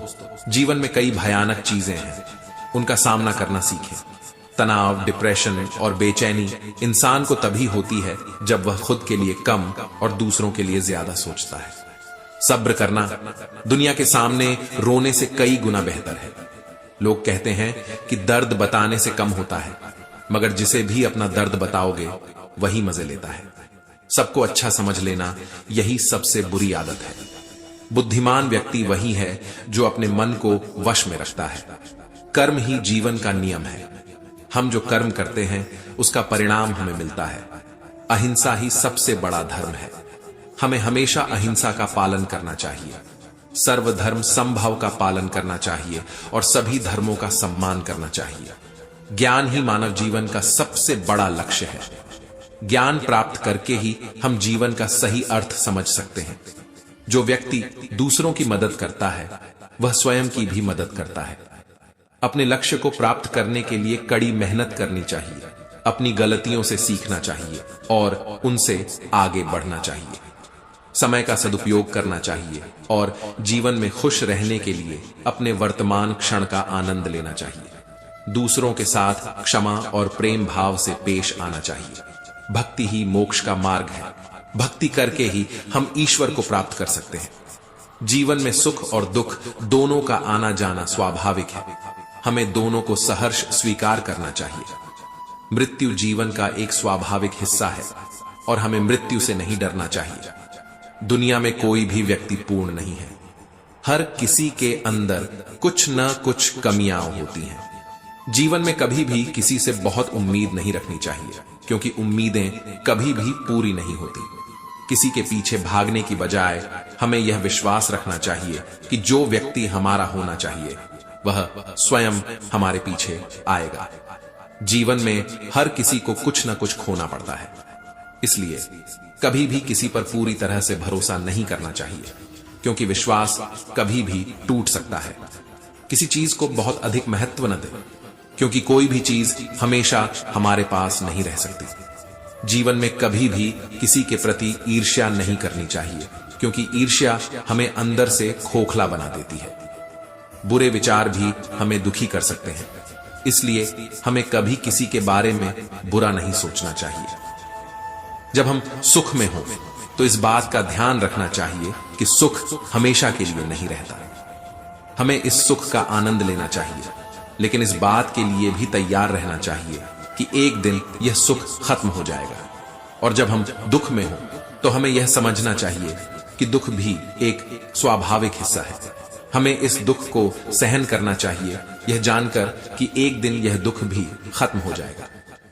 जीवन में कई भयानक चीजें हैं, उनका सामना करना सीखें। तनाव, डिप्रेशन और बेचैनी इंसान को तभी होती है जब वह खुद के लिए कम और दूसरों के लिए ज्यादा सोचता है। सब्र करना दुनिया के सामने रोने से कई गुना बेहतर है। लोग कहते हैं कि दर्द बताने से कम होता है, मगर जिसे भी अपना दर्द बताओगे वही मजे लेता है। सबको अच्छा समझ लेना यही सबसे बुरी आदत है। बुद्धिमान व्यक्ति वही है जो अपने मन को वश में रखता है। कर्म ही जीवन का नियम है। हम जो कर्म करते हैं उसका परिणाम हमें मिलता है। अहिंसा ही सबसे बड़ा धर्म है। हमें हमेशा अहिंसा का पालन करना चाहिए। सर्वधर्म समभाव का पालन करना चाहिए और सभी धर्मों का सम्मान करना चाहिए। ज्ञान ही मानव जीवन का सबसे बड़ा लक्ष्य है। ज्ञान प्राप्त करके ही हम जीवन का सही अर्थ समझ सकते हैं। जो व्यक्ति दूसरों की मदद करता है वह स्वयं की भी मदद करता है। अपने लक्ष्य को प्राप्त करने के लिए कड़ी मेहनत करनी चाहिए। अपनी गलतियों से सीखना चाहिए और उनसे आगे बढ़ना चाहिए। समय का सदुपयोग करना चाहिए और जीवन में खुश रहने के लिए अपने वर्तमान क्षण का आनंद लेना चाहिए। दूसरों के साथ क्षमा और प्रेम भाव से पेश आना चाहिए। भक्ति ही मोक्ष का मार्ग है। भक्ति करके ही हम ईश्वर को प्राप्त कर सकते हैं। जीवन में सुख और दुख दोनों का आना जाना स्वाभाविक है। हमें दोनों को सहर्ष स्वीकार करना चाहिए। मृत्यु जीवन का एक स्वाभाविक हिस्सा है और हमें मृत्यु से नहीं डरना चाहिए। दुनिया में कोई भी व्यक्ति पूर्ण नहीं है। हर किसी के अंदर कुछ न कुछ कमियां होती हैं। जीवन में कभी भी किसी से बहुत उम्मीद नहीं रखनी चाहिए, क्योंकि उम्मीदें कभी भी पूरी नहीं होती। किसी के पीछे भागने की बजाय हमें यह विश्वास रखना चाहिए कि जो व्यक्ति हमारा होना चाहिए वह स्वयं हमारे पीछे आएगा। जीवन में हर किसी को कुछ न कुछ खोना पड़ता है, इसलिए कभी भी किसी पर पूरी तरह से भरोसा नहीं करना चाहिए, क्योंकि विश्वास कभी भी टूट सकता है। किसी चीज को बहुत अधिक महत्व न दें, क्योंकि कोई भी चीज हमेशा हमारे पास नहीं रह सकती। जीवन में कभी भी किसी के प्रति ईर्ष्या नहीं करनी चाहिए, क्योंकि ईर्ष्या हमें अंदर से खोखला बना देती है। बुरे विचार भी हमें दुखी कर सकते हैं, इसलिए हमें कभी किसी के बारे में बुरा नहीं सोचना चाहिए। जब हम सुख में हों तो इस बात का ध्यान रखना चाहिए कि सुख हमेशा के लिए नहीं रहता। हमें इस सुख का आनंद लेना चाहिए, लेकिन इस बात के लिए भी तैयार रहना चाहिए कि एक दिन यह सुख खत्म हो जाएगा। और जब हम दुख में हो तो हमें यह समझना चाहिए कि दुख भी एक स्वाभाविक हिस्सा है। हमें इस दुख को सहन करना चाहिए, यह जानकर कि एक दिन यह दुख भी खत्म हो जाएगा।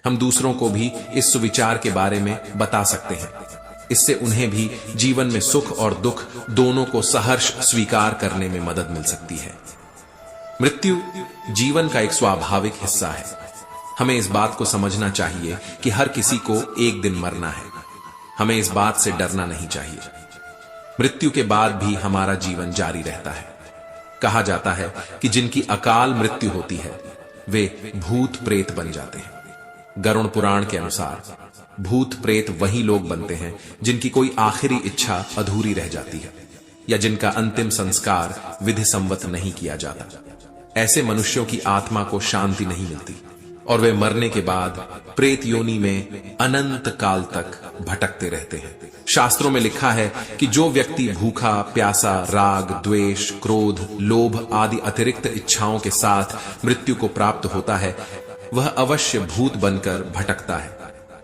हम दूसरों को भी इस सुविचार के बारे में बता सकते हैं। इससे उन्हें भी जीवन में सुख और दुख दोनों को सहर्ष स्वीकार करने में मदद मिल सकती है। मृत्यु जीवन का एक स्वाभाविक हिस्सा है। हमें इस बात को समझना चाहिए कि हर किसी को एक दिन मरना है। हमें इस बात से डरना नहीं चाहिए। मृत्यु के बाद भी हमारा जीवन जारी रहता है। कहा जाता है कि जिनकी अकाल मृत्यु होती है वे भूत प्रेत बन जाते हैं। गरुड़ पुराण के अनुसार भूत प्रेत वही लोग बनते हैं जिनकी कोई आखिरी इच्छा अधूरी रह जाती है, या जिनका अंतिम संस्कार विधि सम्मत नहीं किया जाता। ऐसे मनुष्यों की आत्मा को शांति नहीं मिलती और वे मरने के बाद प्रेत योनि में अनंत काल तक भटकते रहते हैं। शास्त्रों में लिखा है कि जो व्यक्ति भूखा प्यासा, राग, द्वेष, क्रोध, लोभ आदि अतिरिक्त इच्छाओं के साथ मृत्यु को प्राप्त होता है वह अवश्य भूत बनकर भटकता है।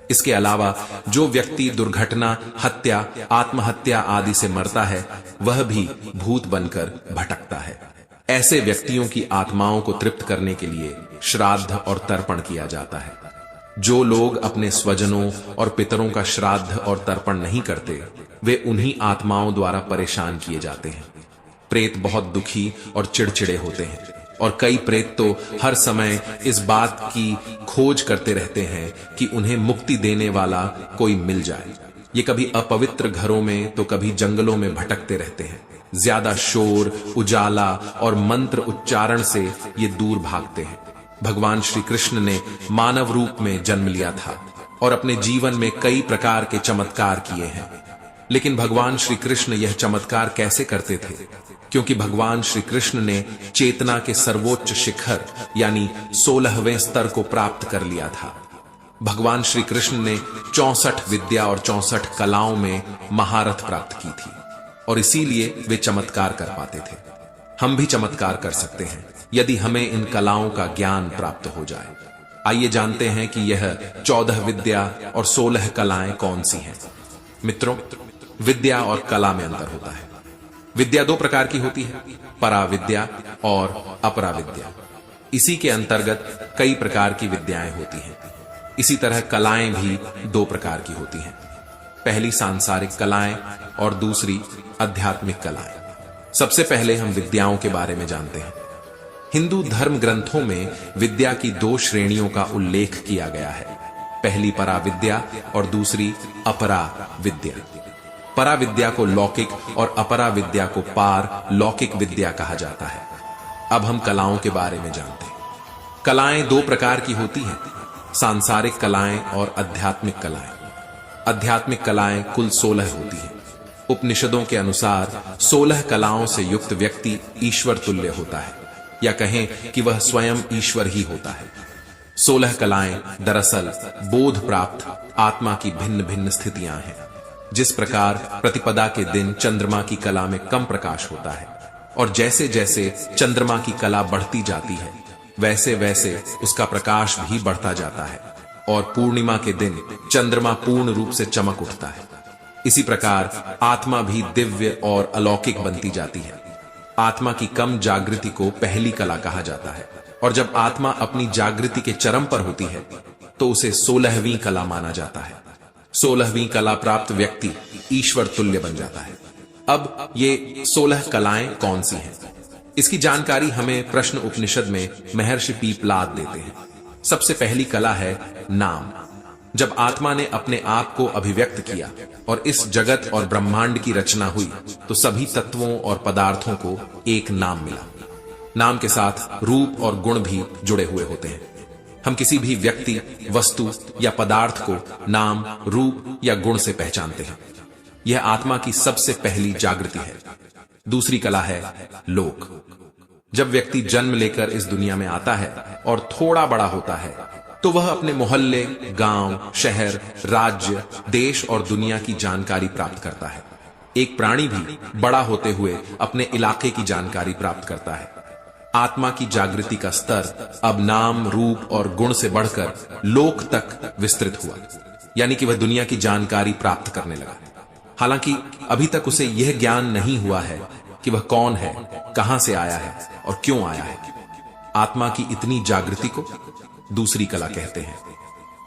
इसके अलावा जो व्यक्ति दुर्घटना, हत्या, आत्महत्या आदि से मरता है वह भी भूत बनकर भटकता है। ऐसे व्यक्तियों की आत्माओं को तृप्त करने के लिए श्राद्ध और तर्पण किया जाता है। जो लोग अपने स्वजनों और पितरों का श्राद्ध और तर्पण नहीं करते वे उन्हीं आत्माओं द्वारा परेशान किए जाते हैं। प्रेत बहुत दुखी और चिड़चिड़े होते हैं और कई प्रेत तो हर समय इस बात की खोज करते रहते हैं कि उन्हें मुक्ति देने वाला कोई मिल जाए। ये कभी अपवित्र घरों में तो कभी जंगलों में भटकते रहते हैं। ज्यादा शोर, उजाला और मंत्र उच्चारण से ये दूर भागते हैं। भगवान श्री कृष्ण ने मानव रूप में जन्म लिया था और अपने जीवन में कई प्रकार के चमत्कार किए हैं, लेकिन भगवान श्री कृष्ण यह चमत्कार कैसे करते थे? क्योंकि भगवान श्री कृष्ण ने चेतना के सर्वोच्च शिखर यानी 16वें स्तर को प्राप्त कर लिया था। भगवान श्री कृष्ण ने 64 विद्या और 64 कलाओं में महारथ प्राप्त की थी और इसीलिए वे चमत्कार कर पाते थे। हम भी चमत्कार कर सकते हैं यदि हमें इन कलाओं का ज्ञान प्राप्त हो जाए। आइए जानते हैं कि यह 14 विद्या और 16 कलाएं कौन सी हैं। मित्रों, विद्या और कला में अंतर होता है। विद्या दो प्रकार की होती है, पराविद्या और अपराविद्या। इसी के अंतर्गत कई प्रकार की विद्याएं होती हैं। इसी तरह कलाएं भी दो प्रकार की होती हैं, पहली सांसारिक कलाएं और दूसरी आध्यात्मिक कलाएं। सबसे पहले हम विद्याओं के बारे में जानते हैं। हिंदू धर्म ग्रंथों में विद्या की दो श्रेणियों का उल्लेख किया गया है, पहली पराविद्या और दूसरी अपरा विद्या। पराविद्या को लौकिक और अपरा विद्या को पार लौकिक विद्या कहा जाता है। अब हम कलाओं के बारे में जानते हैं। कलाएं दो प्रकार की होती हैं, सांसारिक कलाएं और आध्यात्मिक कलाएं। आध्यात्मिक कलाएं कुल 16 होती हैं। उपनिषदों के अनुसार 16 कलाओं से युक्त व्यक्ति ईश्वर तुल्य होता है, या कहें कि वह स्वयं ईश्वर ही होता है। 16 कलाएं दरअसल बोध प्राप्त आत्मा की भिन्न भिन्न स्थितियां हैं। जिस प्रकार प्रतिपदा के दिन चंद्रमा की कला में कम प्रकाश होता है और जैसे जैसे चंद्रमा की कला बढ़ती जाती है वैसे वैसे उसका प्रकाश भी बढ़ता जाता है और पूर्णिमा के दिन चंद्रमा पूर्ण रूप से चमक उठता है। इसी प्रकार आत्मा भी दिव्य और अलौकिक बनती जाती है। आत्मा की कम जागृति को पहली कला कहा जाता है और जब आत्मा अपनी जागृति के चरम पर होती है तो उसे 16वीं कला माना जाता है। 16वीं कला प्राप्त व्यक्ति ईश्वर तुल्य बन जाता है। अब ये 16 कलाएं कौन सी हैं? इसकी जानकारी हमें प्रश्न उपनिषद में महर्षि पीपलाद देते हैं। सबसे पहली कला है नाम। जब आत्मा ने अपने आप को अभिव्यक्त किया और इस जगत और ब्रह्मांड की रचना हुई तो सभी तत्वों और पदार्थों को एक नाम मिला। नाम के साथ रूप और गुण भी जुड़े हुए होते हैं। हम किसी भी व्यक्ति, वस्तु या पदार्थ को नाम, रूप या गुण से पहचानते हैं। यह आत्मा की सबसे पहली जागृति है। दूसरी कला है लोक। जब व्यक्ति जन्म लेकर इस दुनिया में आता है और थोड़ा बड़ा होता है तो वह अपने मोहल्ले, गांव, शहर, राज्य, देश और दुनिया की जानकारी प्राप्त करता है। एक प्राणी भी बड़ा होते हुए अपने इलाके की जानकारी प्राप्त करता है। आत्मा की जागृति का स्तर अब नाम, रूप और गुण से बढ़कर लोक तक विस्तृत हुआ, यानी कि वह दुनिया की जानकारी प्राप्त करने लगा। हालांकि अभी तक उसे यह ज्ञान नहीं हुआ है कि वह कौन है, कहां से आया है और क्यों आया है। आत्मा की इतनी जागृति को दूसरी कला कहते हैं,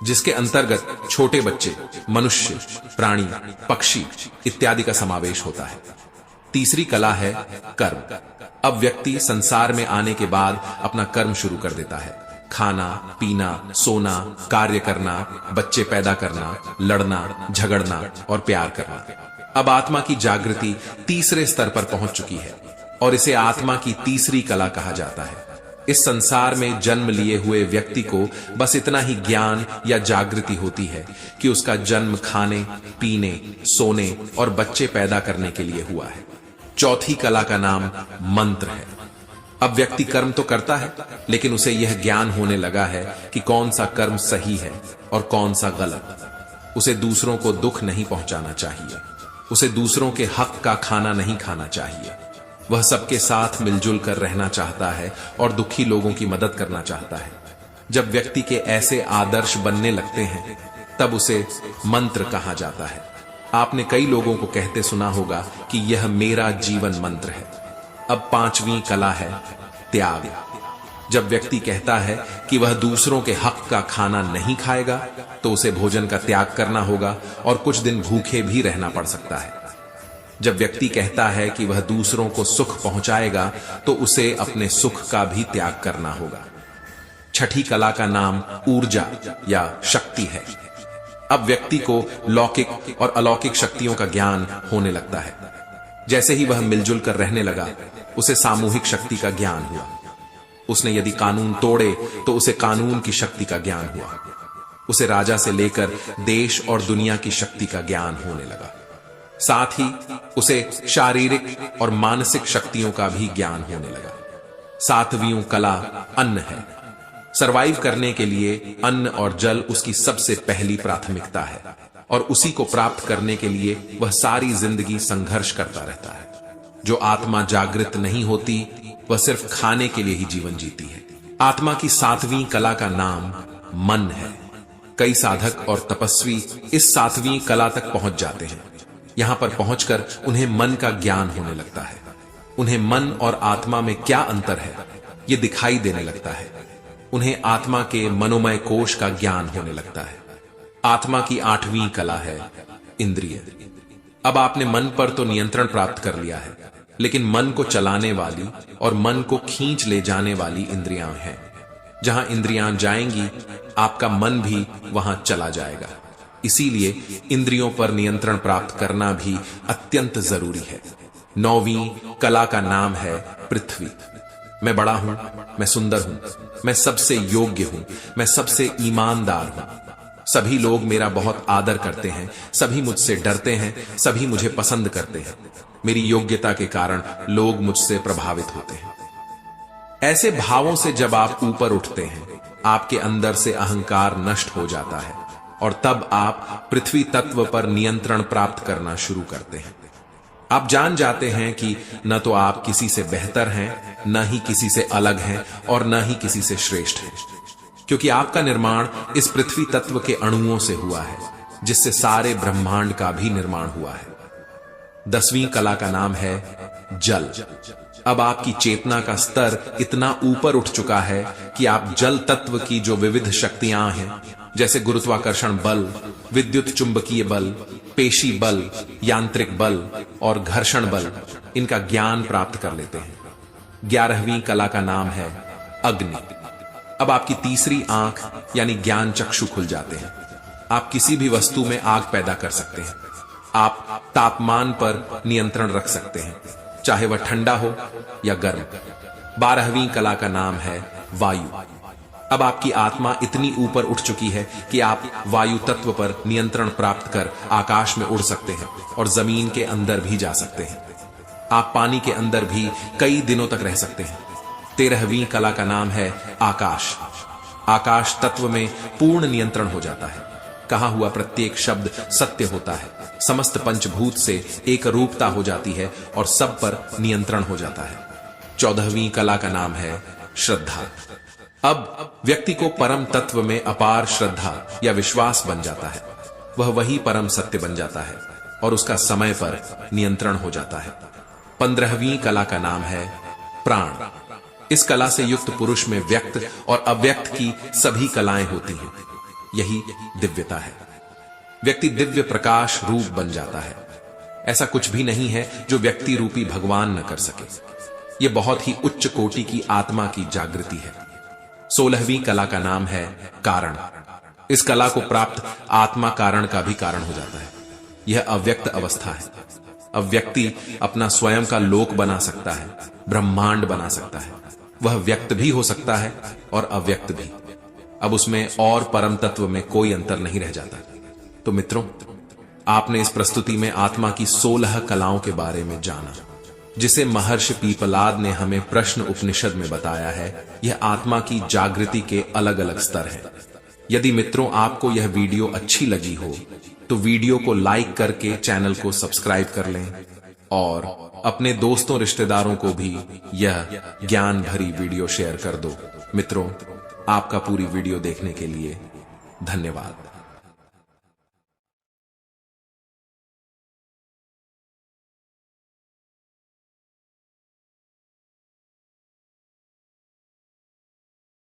जिसके अंतर्गत छोटे बच्चे, मनुष्य, प्राणी, पक्षी इत्यादि का समावेश होता है। तीसरी कला है कर्म। अब व्यक्ति संसार में आने के बाद अपना कर्म शुरू कर देता है। खाना, पीना, सोना, कार्य करना, बच्चे पैदा करना, लड़ना, झगड़ना और प्यार करना। अब आत्मा की जागृति तीसरे स्तर पर पहुंच चुकी है और इसे आत्मा की तीसरी कला कहा जाता है। इस संसार में जन्म लिए हुए व्यक्ति को बस इतना ही ज्ञान या जागृति होती है कि उसका जन्म खाने, पीने, सोने और बच्चे पैदा करने के लिए हुआ है। चौथी कला का नाम मंत्र है। अब व्यक्ति कर्म तो करता है, लेकिन उसे यह ज्ञान होने लगा है कि कौन सा कर्म सही है और कौन सा गलत। उसे दूसरों को दुख नहीं पहुंचाना चाहिए, उसे दूसरों के हक का खाना नहीं खाना चाहिए। वह सबके साथ मिलजुल कर रहना चाहता है और दुखी लोगों की मदद करना चाहता है। जब व्यक्ति के ऐसे आदर्श बनने लगते हैं तब उसे मंत्र कहा जाता है। आपने कई लोगों को कहते सुना होगा कि यह मेरा जीवन मंत्र है। अब पांचवी कला है त्याग। जब व्यक्ति कहता है कि वह दूसरों के हक का खाना नहीं खाएगा तो उसे भोजन का त्याग करना होगा और कुछ दिन भूखे भी रहना पड़ सकता है। जब व्यक्ति कहता है कि वह दूसरों को सुख पहुंचाएगा तो उसे अपने सुख का भी त्याग करना होगा। छठी कला का नाम ऊर्जा या शक्ति है। अब व्यक्ति को लौकिक और अलौकिक शक्तियों का ज्ञान होने लगता है। जैसे ही वह मिलजुल कर रहने लगा उसे सामूहिक शक्ति का ज्ञान हुआ। उसने यदि कानून तोड़े तो उसे कानून की शक्ति का ज्ञान हुआ। उसे राजा से लेकर देश और दुनिया की शक्ति का ज्ञान होने लगा। साथ ही उसे शारीरिक और मानसिक शक्तियों का भी ज्ञान होने लगा। सातवीं कला अन्न है। सरवाइव करने के लिए अन्न और जल उसकी सबसे पहली प्राथमिकता है और उसी को प्राप्त करने के लिए वह सारी जिंदगी संघर्ष करता रहता है। जो आत्मा जागृत नहीं होती वह सिर्फ खाने के लिए ही जीवन जीती है। आत्मा की सातवीं कला का नाम मन है। कई साधक और तपस्वी इस सातवीं कला तक पहुंच जाते हैं। यहां पर पहुंचकर उन्हें मन का ज्ञान होने लगता है। उन्हें मन और आत्मा में क्या अंतर है ये दिखाई देने लगता है। उन्हें आत्मा के मनोमय कोश का ज्ञान होने लगता है। आत्मा की आठवीं कला है इंद्रिय। अब आपने मन पर तो नियंत्रण प्राप्त कर लिया है, लेकिन मन को चलाने वाली और मन को खींच ले जाने वाली इंद्रियां हैं। जहां इंद्रियां जाएंगी आपका मन भी वहां चला जाएगा। इसीलिए इंद्रियों पर नियंत्रण प्राप्त करना भी अत्यंत जरूरी है। नौवीं कला का नाम है पृथ्वी। मैं बड़ा हूं, मैं सुंदर हूं, मैं सबसे योग्य हूं, मैं सबसे ईमानदार हूं। सभी लोग मेरा बहुत आदर करते हैं, सभी मुझसे डरते हैं, सभी मुझे पसंद करते हैं। मेरी योग्यता के कारण लोग मुझसे प्रभावित होते हैं। ऐसे भावों से जब आप ऊपर उठते हैं आपके अंदर से अहंकार नष्ट हो जाता है और तब आप पृथ्वी तत्व पर नियंत्रण प्राप्त करना शुरू करते हैं। आप जान जाते हैं कि न तो आप किसी से बेहतर हैं, न ही किसी से अलग हैं और न ही किसी से श्रेष्ठ हैं, क्योंकि आपका निर्माण इस पृथ्वी तत्व के अणुओं से हुआ है जिससे सारे ब्रह्मांड का भी निर्माण हुआ है। 10वीं कला का नाम है जल। अब आपकी चेतना का स्तर इतना ऊपर उठ चुका है कि आप जल तत्व की जो विविध शक्तियां हैं, जैसे गुरुत्वाकर्षण बल, विद्युत चुंबकीय बल, पेशी बल, यांत्रिक बल और घर्षण बल, इनका ज्ञान प्राप्त कर लेते हैं। 11वीं कला का नाम है अग्नि। अब आपकी तीसरी आंख यानी ज्ञान चक्षु खुल जाते हैं। आप किसी भी वस्तु में आग पैदा कर सकते हैं। आप तापमान पर नियंत्रण रख सकते हैं, चाहे वह ठंडा हो या गर्म। 12वीं कला का नाम है वायु। अब आपकी आत्मा इतनी ऊपर उठ चुकी है कि आप वायु तत्व पर नियंत्रण प्राप्त कर आकाश में उड़ सकते हैं और जमीन के अंदर भी जा सकते हैं। आप पानी के अंदर भी कई दिनों तक रह सकते हैं। 13वीं कला का नाम है आकाश। आकाश तत्व में पूर्ण नियंत्रण हो जाता है। कहा हुआ प्रत्येक शब्द सत्य होता है। समस्त पंचभूत से एक रूपता हो जाती है और सब पर नियंत्रण हो जाता है। 14वीं कला का नाम है श्रद्धा। अब व्यक्ति को परम तत्व में अपार श्रद्धा या विश्वास बन जाता है। वह वही परम सत्य बन जाता है और उसका समय पर नियंत्रण हो जाता है। 15वीं कला का नाम है प्राण। इस कला से युक्त पुरुष में व्यक्त और अव्यक्त की सभी कलाएं होती हैं। यही दिव्यता है। व्यक्ति दिव्य प्रकाश रूप बन जाता है। ऐसा कुछ भी नहीं है जो व्यक्ति रूपी भगवान न कर सके। यह बहुत ही उच्च कोटि की आत्मा की जागृति है। 16वीं कला का नाम है कारण। इस कला को प्राप्त आत्मा कारण का भी कारण हो जाता है। यह अव्यक्त अवस्था है। अब व्यक्ति अपना स्वयं का लोक बना सकता है, ब्रह्मांड बना सकता है। वह व्यक्त भी हो सकता है और अव्यक्त भी। अब उसमें और परम तत्व में कोई अंतर नहीं रह जाता। तो मित्रों, आपने इस प्रस्तुति में आत्मा की 16 कलाओं के बारे में जाना, जिसे महर्षि पीपलाद ने हमें प्रश्न उपनिषद में बताया है। यह आत्मा की जागृति के अलग अलग स्तर हैं। यदि मित्रों आपको यह वीडियो अच्छी लगी हो तो वीडियो को लाइक करके चैनल को सब्सक्राइब कर लें और अपने दोस्तों रिश्तेदारों को भी यह ज्ञान भरी वीडियो शेयर कर दो। मित्रों, आपका पूरी वीडियो देखने के लिए धन्यवाद।